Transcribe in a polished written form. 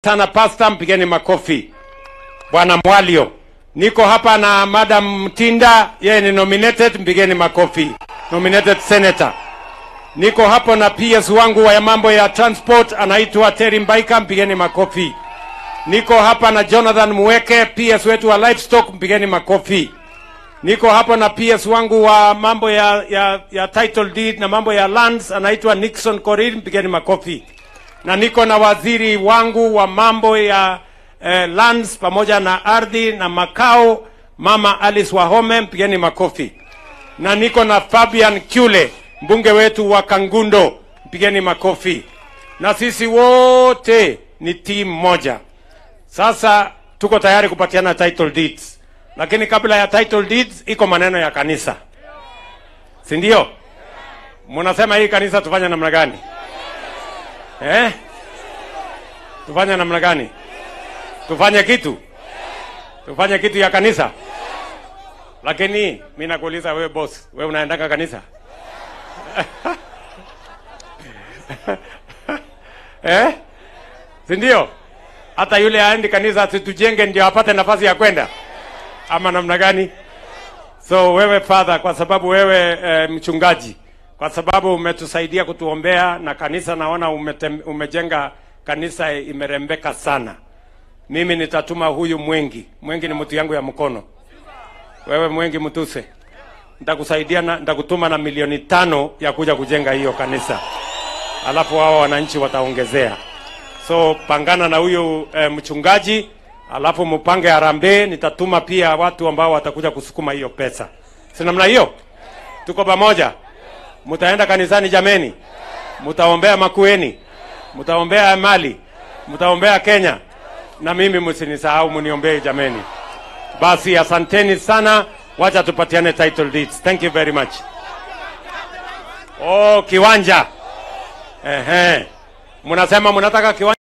Sana pasta, mpigeni makofi. Bwana Mwalio. Niko hapa na Madam Mtinda, yeye ni nominated, mpigeni makofi. Nominated senator. Niko hapo na PS wangu wa mambo ya transport, anaitwa Terry Mbaika, mpigeni makofi. Niko hapa na Jonathan Muweke, PS wetu wa livestock, mpigeni makofi. Niko hapa na PS wangu wa mambo ya title deed na mambo ya lands, anaitwa Nixon Korir, mpigeni makofi. Na niko na waziri wangu wa mambo ya lands pamoja na ardhi na makao, Mama Alice Wahome, mpigeni makofi. Na niko na Fabian Kyule, mbunge wetu wa Kangundo, mpigeni makofi. Na sisi wote ni team moja. Sasa tuko tayari kupatiana title deeds. Lakini kabla ya title deeds iko maneno ya kanisa. Si ndio? Mnasema hii kanisa tufanye namna gani? Tufanye namna gani? Tufanye kitu? Tufanye kitu ya kanisa? Lakini mimi nakuuliza wewe boss, wewe unaendanga kanisa? Si ndio? Hata yule aendi kanisa tujenge ndio apate nafasi ya kwenda. Ama namna gani? So wewe father, kwa sababu wewe mchungaji, kwa sababu umetusaidia kutuombea na kanisa, naona umejenga kanisa imerembeka sana. Mimi nitatuma huyu Mwengi. Mwengi ni mtu yangu ya mkono. Wewe Mwengi mtuse. Nitakusaidia na nitakutuma na 5,000,000 ya kuja kujenga hiyo kanisa. Alafu hao wananchi wataongezea. So pangana na huyu mchungaji, alafu mpange harambee, nitatuma pia watu ambao watakuja kusukuma hiyo pesa. Si namna hiyo? Tuko pamoja. Mutaenda kanisani jameni. Mutaombea Makueni. Mutaombea Mali. Mutaombea Kenya. Na mimi msinisahau muniombee jameni. Basi asanteni sana. Wacha tupatiane title deeds. Thank you very much. Oh, kiwanja. Mnasema mnataka kiwanja.